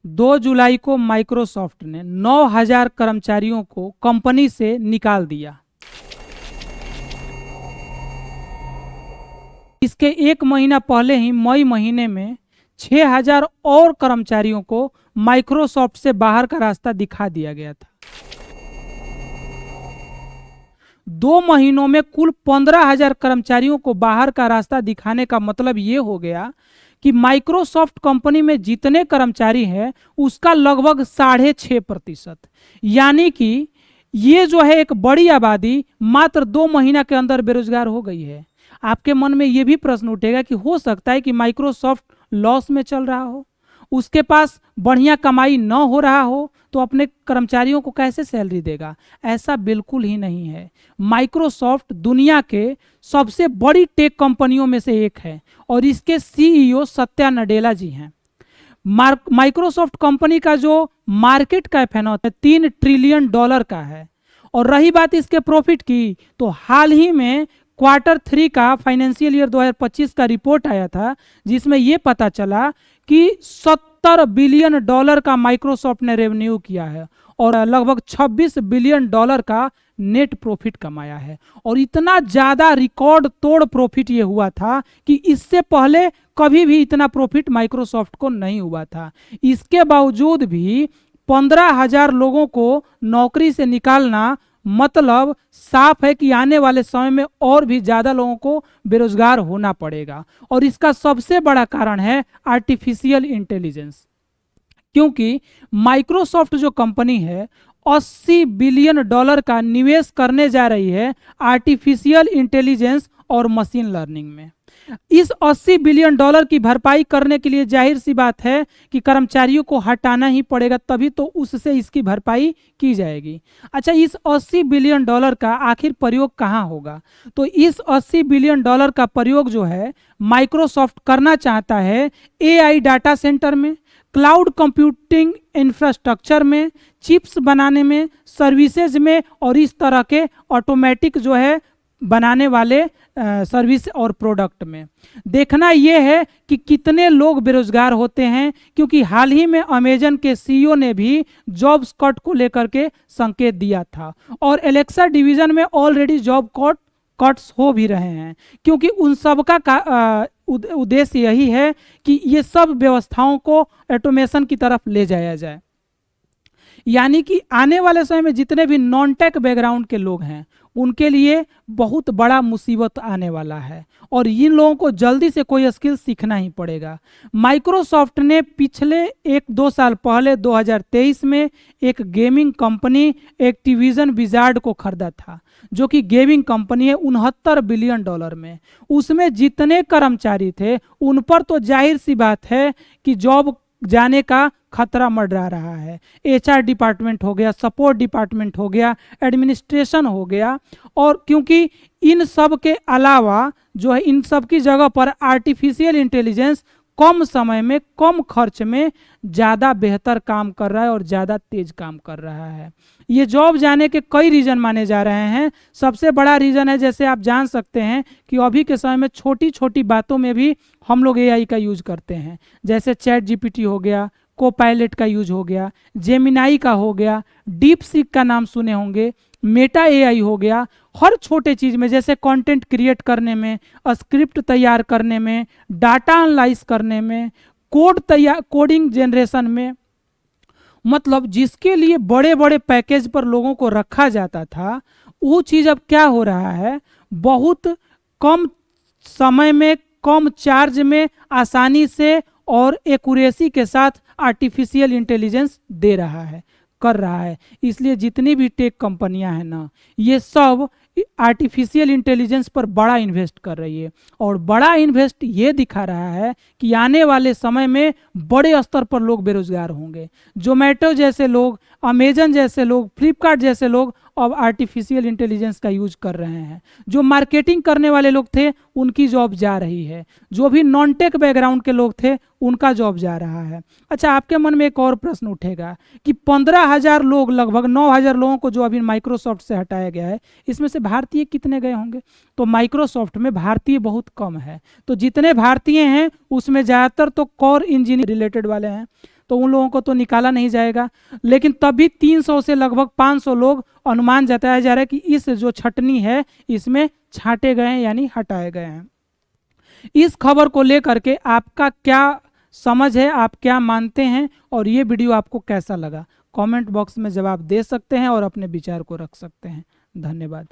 2 जुलाई को माइक्रोसॉफ्ट ने 9,000 कर्मचारियों को कंपनी से निकाल दिया। इसके एक महीना पहले ही मई महीने में 6,000 और कर्मचारियों को माइक्रोसॉफ्ट से बाहर का रास्ता दिखा दिया गया था। 2 महीनों में कुल 15,000 कर्मचारियों को बाहर का रास्ता दिखाने का मतलब ये हो गया कि माइक्रोसॉफ्ट कंपनी में जितने कर्मचारी हैं उसका लगभग 6.5%, यानी कि ये जो है एक बड़ी आबादी मात्र 2 महीना के अंदर बेरोजगार हो गई है। आपके मन में ये भी प्रश्न उठेगा कि हो सकता है कि माइक्रोसॉफ्ट लॉस में चल रहा हो, उसके पास बढ़िया कमाई न हो रहा हो, तो अपने कर्मचारियों को कैसे सैलरी देगा। ऐसा बिल्कुल ही नहीं है। माइक्रोसॉफ्ट दुनिया के सबसे बड़ी टेक कंपनियों में से एक है और इसके सीईओ सत्या नडेला जी हैं। माइक्रोसॉफ्ट कंपनी का जो मार्केट कैप है ना, 3 ट्रिलियन डॉलर का है। और रही बात इसके प्रॉफिट की, तो हाल ही में Q3 का फाइनेंशियल ईयर 2025 का रिपोर्ट आया था जिसमें यह पता चला कि 70 बिलियन डॉलर का माइक्रोसॉफ्ट ने रेवेन्यू किया है और लगभग 26 बिलियन डॉलर का नेट प्रॉफिट कमाया है। और इतना ज़्यादा रिकॉर्ड तोड़ प्रॉफिट ये हुआ था कि इससे पहले कभी भी इतना प्रॉफिट माइक्रोसॉफ्ट को नहीं हुआ था। इसके बावजूद भी 15,000 लोगों को नौकरी से निकालना मतलब साफ है कि आने वाले समय में और भी ज़्यादा लोगों को बेरोजगार होना पड़ेगा। और इसका सबसे बड़ा कारण है आर्टिफिशियल इंटेलिजेंस, क्योंकि माइक्रोसॉफ्ट जो कंपनी है 80 बिलियन डॉलर का निवेश करने जा रही है आर्टिफिशियल इंटेलिजेंस और मशीन लर्निंग में। इस 80 बिलियन डॉलर की भरपाई करने के लिए जाहिर सी बात है कि कर्मचारियों को हटाना ही पड़ेगा, तभी तो उससे इसकी भरपाई की जाएगी। अच्छा, इस 80 बिलियन डॉलर का आखिर प्रयोग कहाँ होगा? तो इस 80 बिलियन डॉलर का प्रयोग जो है माइक्रोसॉफ्ट करना चाहता है एआई डाटा सेंटर में, क्लाउड कंप्यूटिंग इंफ्रास्ट्रक्चर में, चिप्स बनाने में, सर्विसेज में और इस तरह के ऑटोमेटिक जो है बनाने वाले सर्विस और प्रोडक्ट में। देखना यह है कि कितने लोग बेरोजगार होते हैं, क्योंकि हाल ही में अमेजन के सीईओ ने भी जॉब्स कट को लेकर के संकेत दिया था और एलेक्सा डिवीजन में ऑलरेडी जॉब कट्स हो भी रहे हैं, क्योंकि उन सब का उद्देश्य यही है कि ये सब व्यवस्थाओं को ऑटोमेशन की तरफ ले जाया जाए। यानी कि आने वाले समय में जितने भी नॉन टेक बैकग्राउंड के लोग हैं उनके लिए बहुत बड़ा मुसीबत आने वाला है और इन लोगों को जल्दी से कोई स्किल सीखना ही पड़ेगा। माइक्रोसॉफ्ट ने पिछले 1-2 साल पहले 2023 में एक गेमिंग कंपनी एक्टिविजन विजार्ड को खरीदा था, जो कि गेमिंग कंपनी है 69 बिलियन डॉलर में। उसमें जितने कर्मचारी थे उन पर तो जाहिर सी बात है कि जॉब जाने का खतरा मंडरा रहा है। एचआर डिपार्टमेंट हो गया, सपोर्ट डिपार्टमेंट हो गया, एडमिनिस्ट्रेशन हो गया। और क्योंकि इन सब के अलावा जो है इन सब की जगह पर आर्टिफिशियल इंटेलिजेंस कम समय में कम खर्च में ज़्यादा बेहतर काम कर रहा है और ज़्यादा तेज काम कर रहा है। ये जॉब जाने के कई रीज़न माने जा रहे हैं। सबसे बड़ा रीज़न है, जैसे आप जान सकते हैं कि अभी के समय में छोटी छोटी बातों में भी हम लोग एआई का यूज करते हैं, जैसे चैट जीपीटी हो गया, कोपायलट का यूज हो गया, जेमिनाई का हो गया, डीप सीक का नाम सुने होंगे, मेटा एआई हो गया। हर छोटे चीज़ में, जैसे कंटेंट क्रिएट करने में, स्क्रिप्ट तैयार करने में, डाटा एनालाइज करने में, कोडिंग जनरेशन में, मतलब जिसके लिए बड़े बड़े पैकेज पर लोगों को रखा जाता था वो चीज़ अब क्या हो रहा है, बहुत कम समय में कम चार्ज में आसानी से और एक्यूरेसी के साथ आर्टिफिशियल इंटेलिजेंस दे रहा है, कर रहा है। इसलिए जितनी भी टेक कंपनियां हैं ना, ये सब आर्टिफिशियल इंटेलिजेंस पर बड़ा इन्वेस्ट कर रही है और बड़ा इन्वेस्ट ये दिखा रहा है कि आने वाले समय में बड़े स्तर पर लोग बेरोजगार होंगे। जोमेटो जैसे लोग, अमेजन जैसे लोग, फ्लिपकार्ट जैसे लोग अब आर्टिफिशियल इंटेलिजेंस का यूज कर रहे हैं। जो मार्केटिंग करने वाले लोग थे उनकी जॉब जा रही है, जो भी नॉन टेक बैकग्राउंड के लोग थे उनका जॉब जा रहा है। अच्छा, आपके मन में एक और प्रश्न उठेगा कि 15,000 लोग, लगभग 9,000 लोगों को जो अभी माइक्रोसॉफ्ट से हटाया गया है, इसमें से भारतीय कितने गए होंगे? तो माइक्रोसॉफ्ट में भारतीय बहुत कम है। तो जितने भारतीय हैं उसमें ज़्यादातर तो कोर इंजीनियर रिलेटेड वाले हैं। तो उन लोगों को तो निकाला नहीं जाएगा। लेकिन तभी 300 से लगभग 500 लोग अनुमान जताया जा रहा है कि इस जो छटनी है इसमें छांटे गए हैं यानी हटाए गए हैं। इस खबर को लेकर के आपका क्या समझ है, आप क्या मानते हैं और ये वीडियो आपको कैसा लगा, कमेंट बॉक्स में जवाब दे सकते हैं और अपने विचार को रख सकते हैं। धन्यवाद।